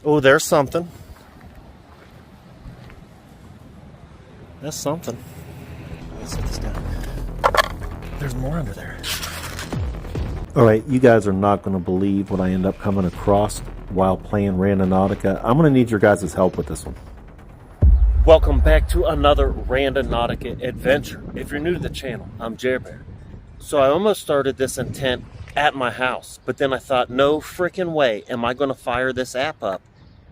Oh, there's something. That's something. Let's set this down. There's more under there. All right, you guys are not going to believe what I end up coming across while playing Randonautica. I'm going to need your guys' help with this one. Welcome back to another Randonautica adventure. If you're new to the channel, I'm Bear. So I almost started this intent at my house, but then I thought, no freaking way am I going to fire this app up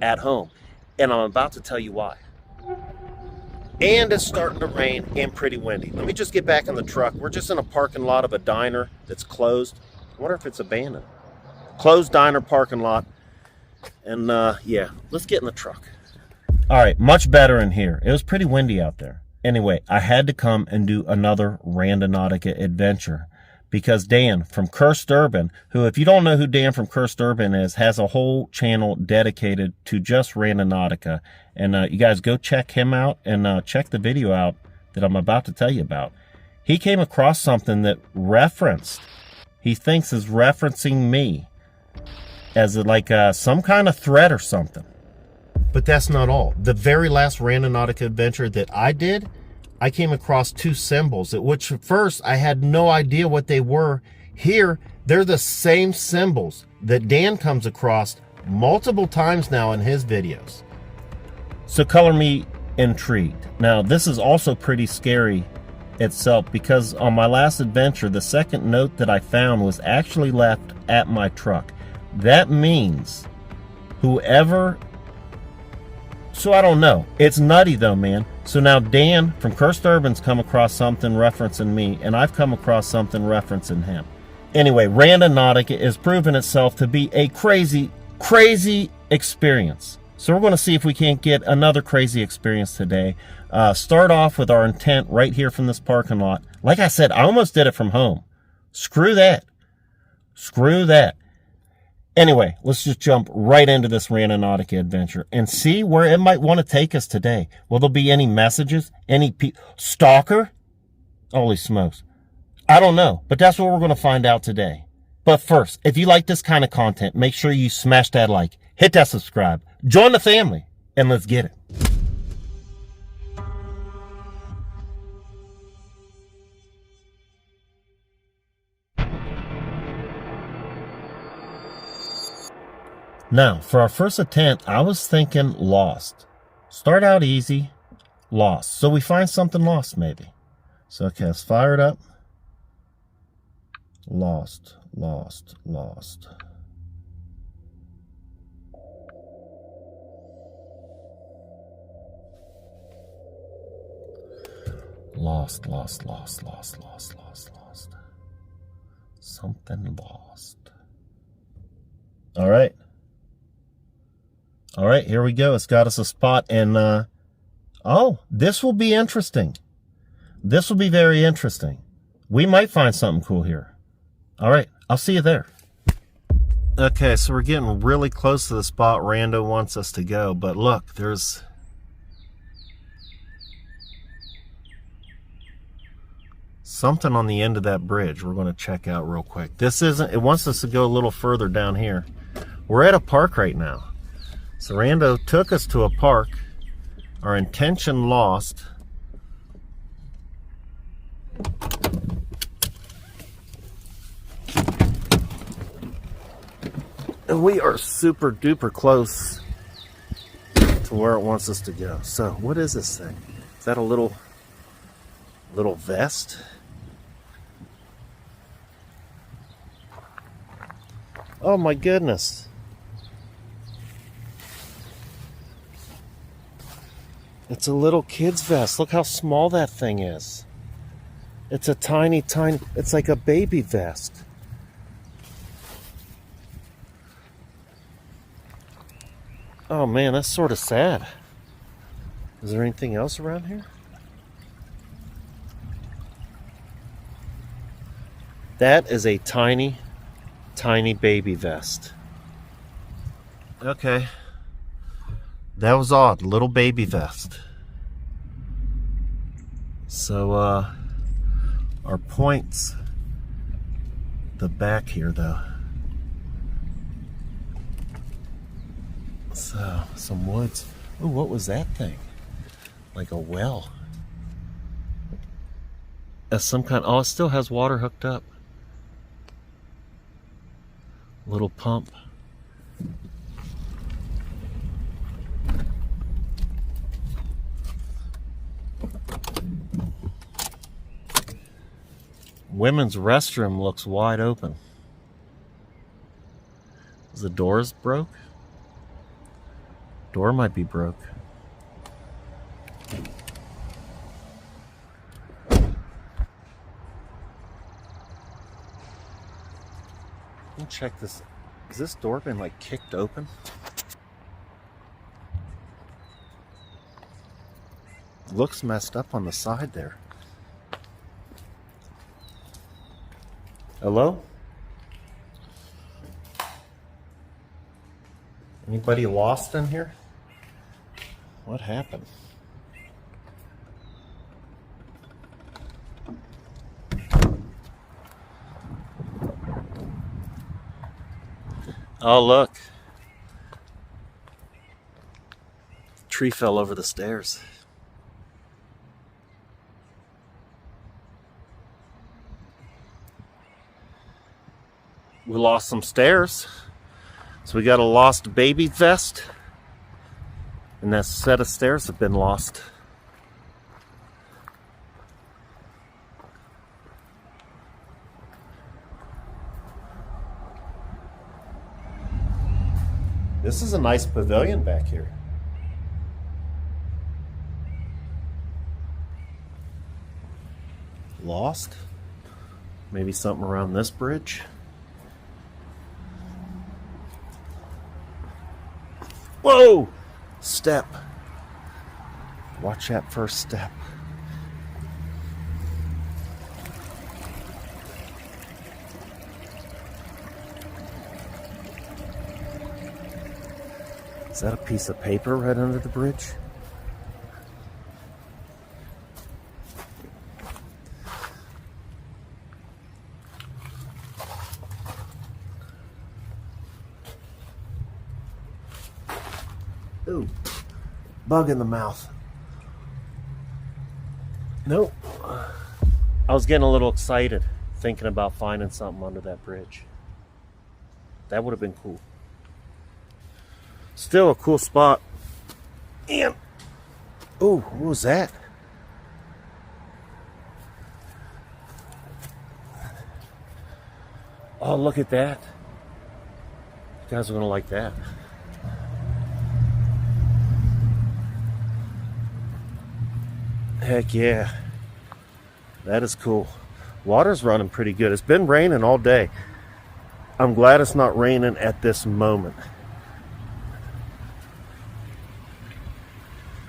at home. And I'm about to tell you why. And it's starting to rain and pretty windy. Let me just get back in the truck. We're just in a parking lot of a diner that's closed. I wonder if it's abandoned. Closed diner parking lot. And yeah, let's get in the truck. All right, much better in here. It was pretty windy out there. Anyway, I had to come and do another Randonautica adventure because Dan from Cursed Urban, who, if you don't know who Dan from Cursed Urban is, has a whole channel dedicated to just Randonautica. And you guys go check him out and check the video out that I'm about to tell you about. He came across something that he thinks is referencing me as like some kind of threat or something. But that's not all. The very last Randonautica adventure that I did, I came across two symbols, which at first I had no idea what they were. Here, they're the same symbols that Dan comes across multiple times now in his videos. So color me intrigued. Now, this is also pretty scary itself because on my last adventure, the second note that I found was actually left at my truck. That means whoever... So I don't know. It's nutty though, man. So now Dan from Cursed Urban's come across something referencing me, and I've come across something referencing him. Anyway, Randonautica is proving itself to be a crazy, crazy experience. So we're going to see if we can't get another crazy experience today. Start off with our intent right here from this parking lot. Like I said, I almost did it from home. Screw that. Screw that. Anyway, let's just jump right into this Randonautica adventure and see where it might want to take us today. Will there be any messages? Any stalker? Holy smokes. I don't know, but that's what we're going to find out today. But first, if you like this kind of content, make sure you smash that like, hit that subscribe, join the family, and let's get it. Now, for our first attempt, I was thinking lost. Start out easy, lost. So we find something lost, maybe. So, okay, let's fire it up. Lost, lost, lost. Lost, lost, lost, lost, lost, lost, lost. Something lost. All right. All right, here we go. It's got us a spot, and oh, this will be interesting. This will be very interesting. We might find something cool here. All right, I'll see you there. Okay, so we're getting really close to the spot Rando wants us to go, but look, there's something on the end of that bridge we're going to check out real quick. This isn't, it wants us to go a little further down here. We're at a park right now. So Rando took us to a park. Our intention lost. And we are super duper close to where it wants us to go. So what is this thing? Is that a little vest? Oh my goodness. It's a little kid's vest. Look how small that thing is. It's a tiny, tiny, it's like a baby vest. Oh man, that's sort of sad. Is there anything else around here? That is a tiny, tiny baby vest. Okay. That was odd. Little baby vest. So, our points, the back here though. So, some woods. Oh, what was that thing? Like a well. That's some kind. Oh, it still has water hooked up. Little pump. Women's restroom looks wide open. Is the doors broke? Door might be broke. Let me check this. Has this door been like kicked open? Looks messed up on the side there. Hello? Anybody lost in here? What happened? Oh, look. Tree fell over the stairs. We lost some stairs. So we got a lost baby vest. And that set of stairs have been lost. This is a nice pavilion back here. Lost? Maybe something around this bridge? Whoa! Step. Watch that first step. Is that a piece of paper right under the bridge? Ooh, bug in the mouth. Nope. I was getting a little excited thinking about finding something under that bridge. That would have been cool. Still a cool spot. And, ooh, what was that? Oh, look at that. You guys are going to like that. Heck yeah. That is cool. Water's running pretty good. It's been raining all day. I'm glad it's not raining at this moment.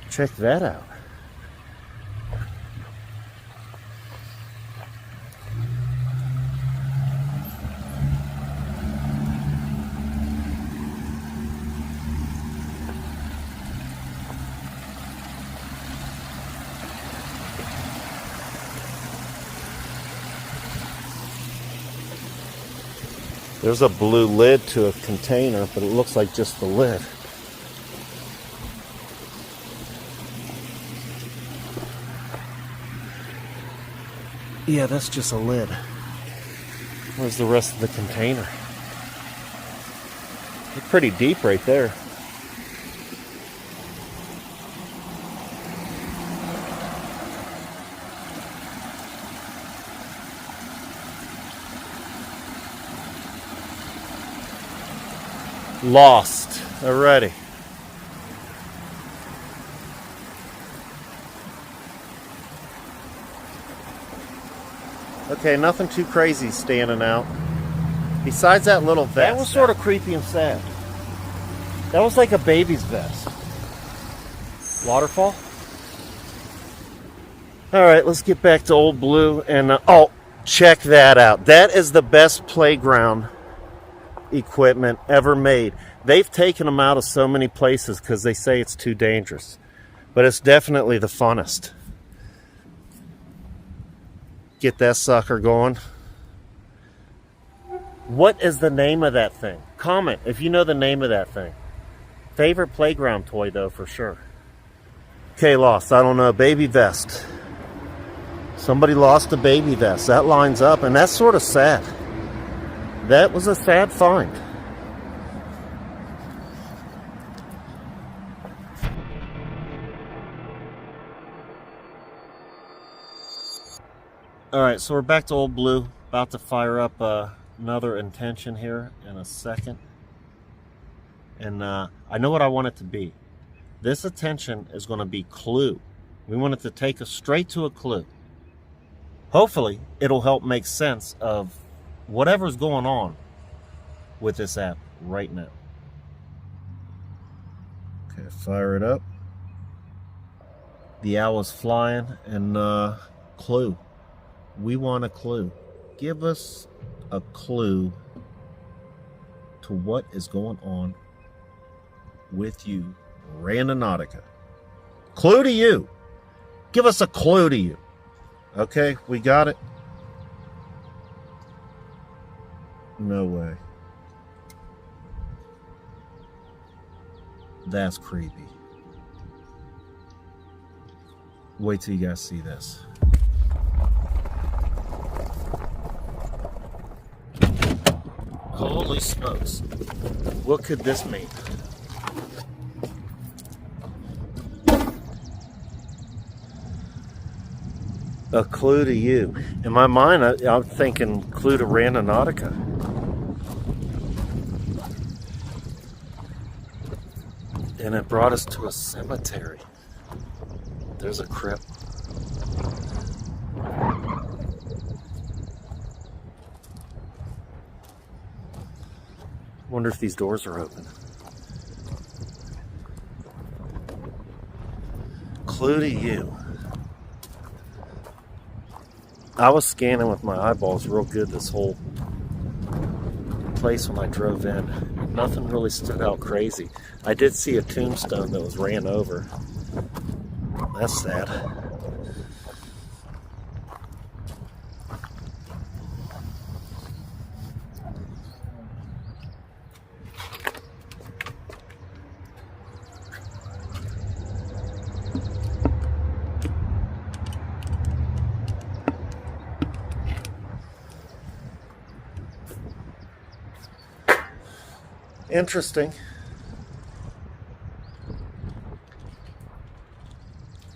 Check that out. There's a blue lid to a container, but it looks like just the lid. Yeah, that's just a lid. Where's the rest of the container? It's pretty deep right there. Lost already. Okay, nothing too crazy standing out. Besides that little vest. That was sort of creepy and sad. That was like a baby's vest. Waterfall? Alright, let's get back to Old Blue. And, oh, check that out. That is the best playground equipment ever made. They've taken them out of so many places because they say it's too dangerous. But it's definitely the funnest. Get that sucker going. What is the name of that thing? Comment if you know the name of that thing. Favorite playground toy, though, for sure. Okay, lost. I don't know. Baby vest. Somebody lost a baby vest. That lines up, and that's sort of sad. That was a sad find. Alright, so we're back to Old Blue. About to fire up another intention here in a second. And I know what I want it to be. This attention is going to be clue. We want it to take us straight to a clue. Hopefully, it'll help make sense of whatever's going on with this app right now. Okay, fire it up. The owl is flying, and clue. We want a clue. Give us a clue to what is going on with you, Randonautica. Clue to you. Give us a clue to you. Okay, we got it. No way. That's creepy. Wait till you guys see this. Holy smokes. What could this mean? A clue to you. In my mind, I'm thinking clue to Randonautica. And it brought us to a cemetery. There's a crypt. Wonder if these doors are open. Clue to you. I was scanning with my eyeballs real good this whole place when I drove in. Nothing really stood out crazy. I did see a tombstone that was ran over. That's sad. Interesting.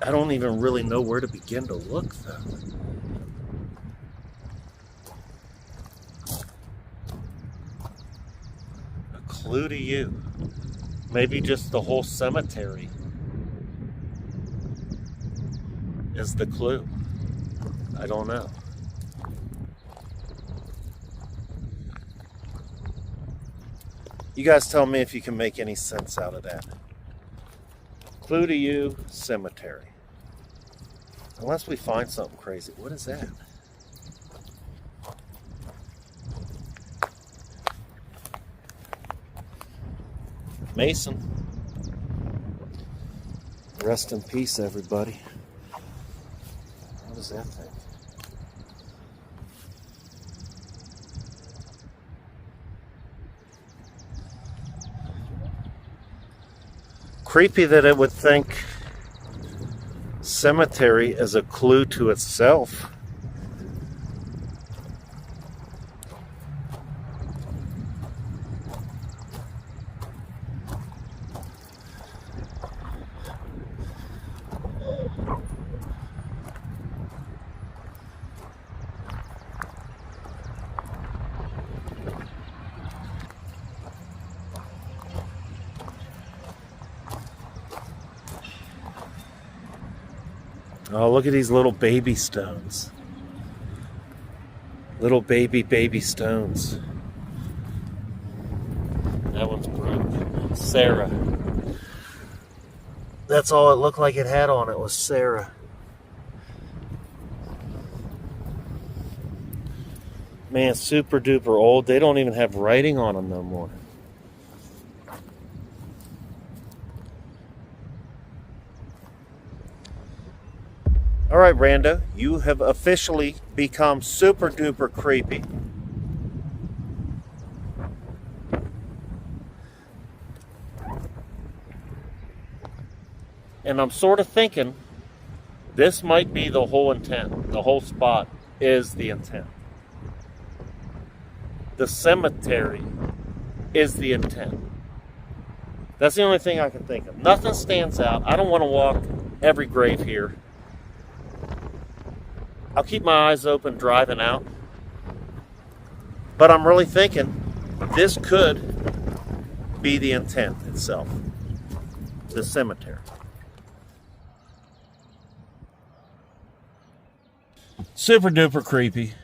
I don't even really know where to begin to look, though. A clue to you. Maybe just the whole cemetery is the clue. I don't know. You guys tell me if you can make any sense out of that. Clue to you, cemetery. Unless we find something crazy. What is that? Mason. Rest in peace, everybody. What is that thing? Creepy that it would think cemetery is a clue to itself. Oh, look at these little baby stones. Little baby stones. That one's broke. Sarah. That's all it looked like it had on it was Sarah. Man, super duper old. They don't even have writing on them no more. All right, Rando, you have officially become super duper creepy. And I'm sort of thinking this might be the whole intent. The whole spot is the intent. The cemetery is the intent. That's the only thing I can think of. Nothing stands out. I don't want to walk every grave here. I'll keep my eyes open driving out. But I'm really thinking this could be the intent itself. The cemetery. Super duper creepy.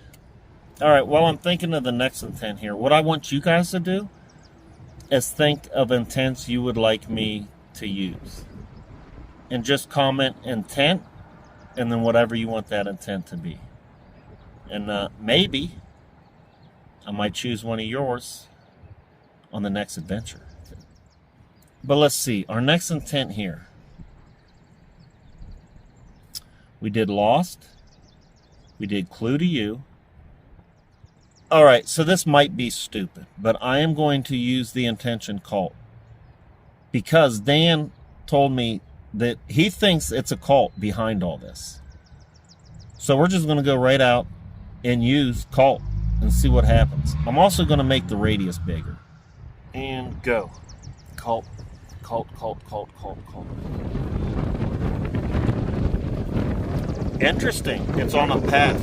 Alright, well, I'm thinking of the next intent here. What I want you guys to do is think of intents you would like me to use. And just comment intent, and then whatever you want that intent to be. And maybe I might choose one of yours on the next adventure. But let's see, our next intent here. We did Lost. We did Clue to You. Alright, so this might be stupid, but I am going to use the intention cult. Because Dan told me that he thinks it's a cult behind all this. So we're just going to go right out and use cult and see what happens. I'm also going to make the radius bigger. And go. Cult, cult, cult, cult, cult, cult. Interesting. It's on a path.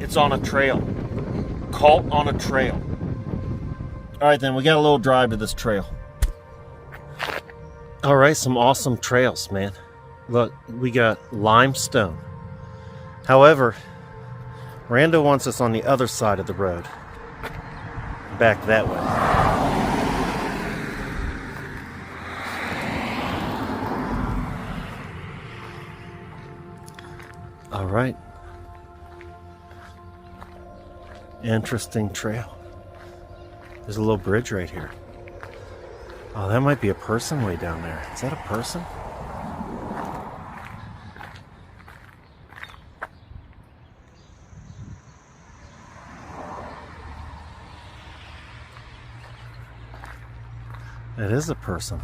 It's on a trail. Cult on a trail. Alright then, we got a little drive to this trail. Alright, some awesome trails, man. Look, we got limestone. However, Rando wants us on the other side of the road. Back that way. Alright. Interesting trail. There's a little bridge right here. Oh, that might be a person way down there. Is that a person? It is a person.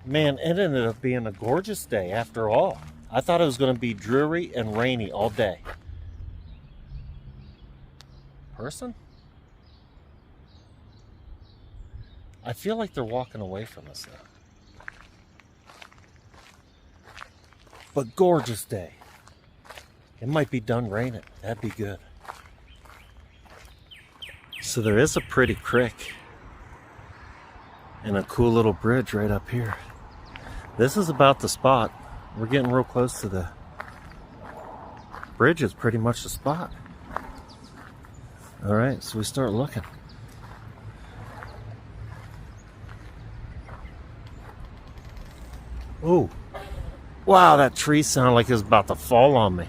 Man, it ended up being a gorgeous day after all. I thought it was going to be dreary and rainy all day. Person? I feel like they're walking away from us now. But gorgeous day. It might be done raining. That'd be good. So there is a pretty creek and a cool little bridge right up here. This is about the spot. We're getting real close to the bridge. Is pretty much the spot. Alright, so we start looking. Oh, wow, that tree sounded like it was about to fall on me.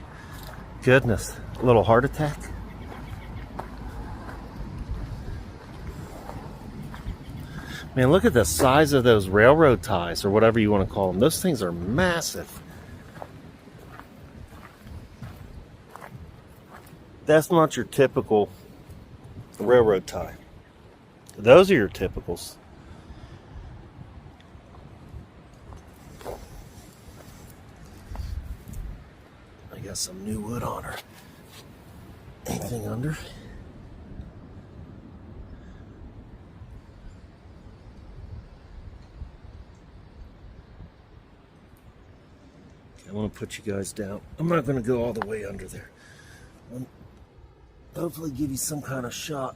Goodness, a little heart attack. Man, look at the size of those railroad ties, or whatever you want to call them. Those things are massive. That's not your typical railroad tie. Those are your typicals. I got some new wood on her. Anything under? I want to put you guys down. I'm not going to go all the way under there. Hopefully give you some kind of shot.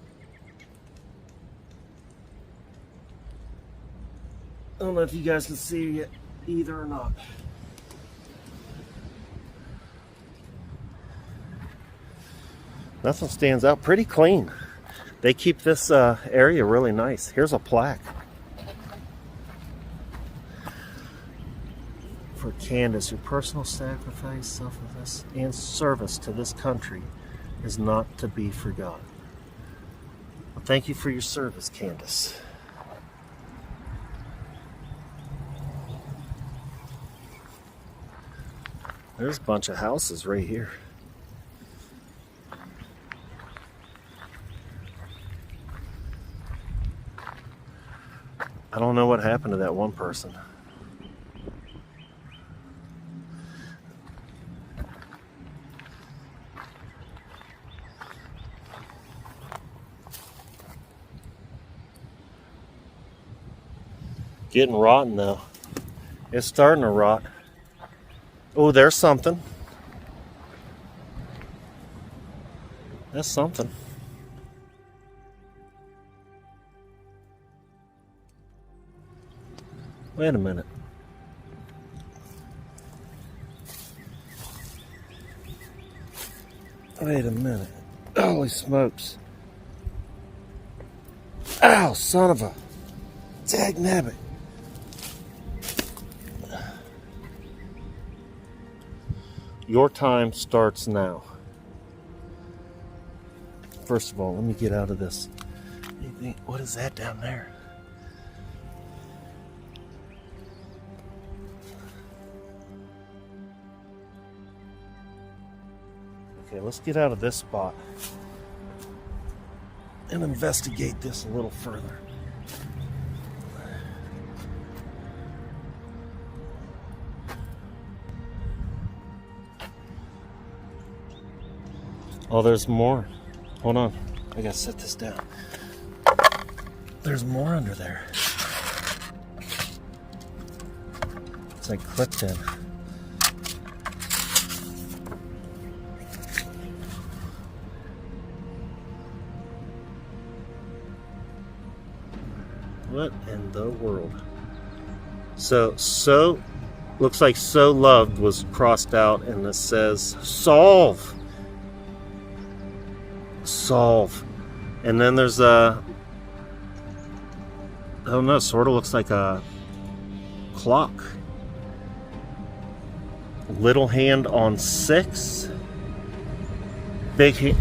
I don't know if you guys can see it either or not. Nothing stands out. Pretty clean. They keep this area really nice. Here's a plaque. For Candace, your personal sacrifice, selflessness, and service to this country is not to be forgotten. Well, thank you for your service, Candace. There's a bunch of houses right here. I don't know what happened to that one person. Getting rotten though. It's starting to rot. Oh, there's something. That's something. Wait a minute. Wait a minute. Holy smokes. Ow, son of a dagnabbit. Your time starts now. First of all, let me get out of this. What is that down there? Okay, let's get out of this spot and investigate this a little further. Oh, there's more. Hold on. I gotta set this down. There's more under there. It's like clipped in. What in the world? So looks like "so loved" was crossed out, and it says "solve." Solve. And then there's a, I don't know, sort of looks like a clock. Little hand on 6. Big hand.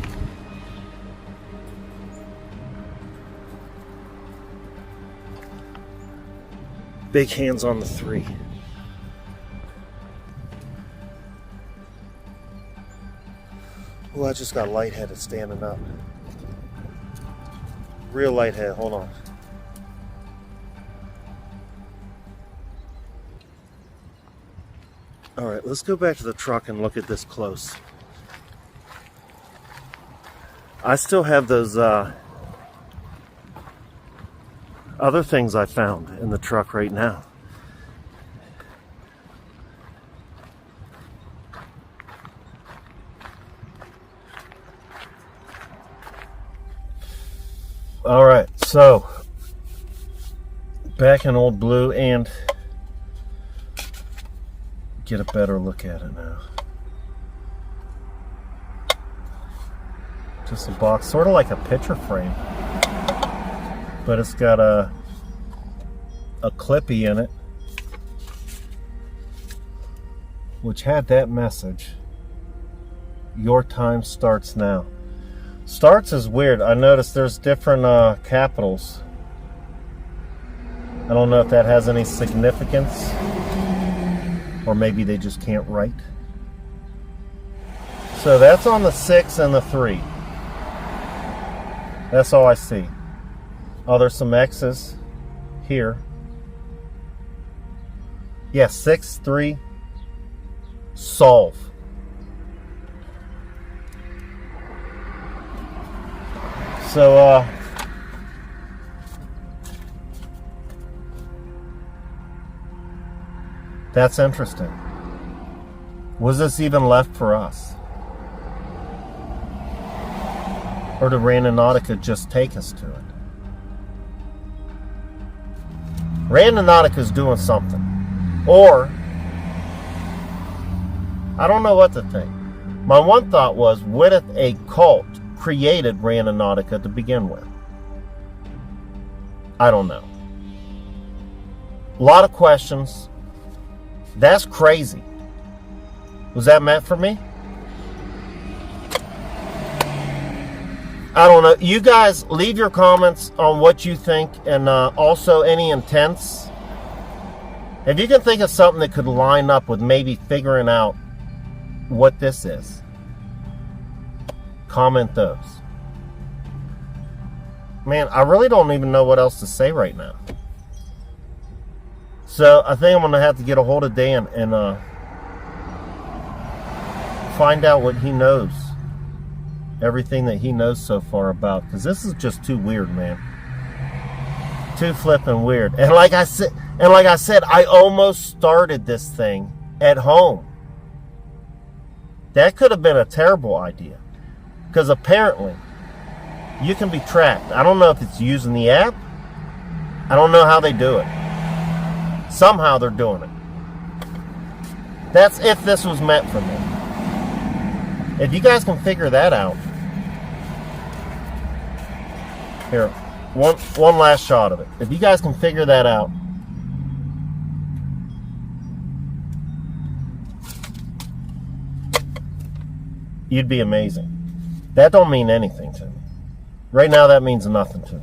Big hands on the 3. Well, I just got lightheaded standing up. Real lightheaded. Hold on. All right, let's go back to the truck and look at this close. I still have those other things I found in the truck right now. All right, so back in Old Blue and get a better look at it now. Just a box, sort of like a picture frame, but it's got a clippy in it, which had that message: your time starts now. Starts is weird. I noticed there's different capitals. I don't know if that has any significance, or maybe they just can't write. So that's on the 6 and the 3. That's all I see. Oh, there's some X's here. Yeah, 6, 3, solve. So, that's interesting. Was this even left for us? Or did Randonautica just take us to it? Randonautica's doing something. Or, I don't know what to think. My one thought was, what if a cult created Randonautica to begin with? I don't know. A lot of questions. That's crazy. Was that meant for me? I don't know. You guys leave your comments on what you think, and also any intents. If you can think of something that could line up with maybe figuring out what this is, comment those. Man, I really don't even know what else to say right now. So I think I'm going to have to get a hold of Dan and find out what he knows. Everything that he knows so far about. Because this is just too weird, man. Too flippin' weird. And like I said, I almost started this thing at home. That could have been a terrible idea. Because apparently, you can be tracked. I don't know if it's using the app. I don't know how they do it. Somehow they're doing it. That's if this was meant for me. If you guys can figure that out. Here, one last shot of it. If you guys can figure that out. You'd be amazing. That don't mean anything to me. Right now, that means nothing to me.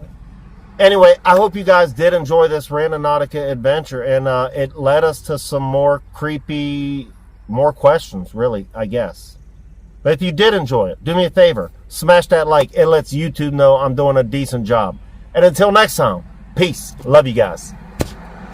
Anyway, I hope you guys did enjoy this Randonautica adventure, and it led us to some more questions, really, I guess. But if you did enjoy it, do me a favor, smash that like. It lets YouTube know I'm doing a decent job. And until next time, peace. Love you guys.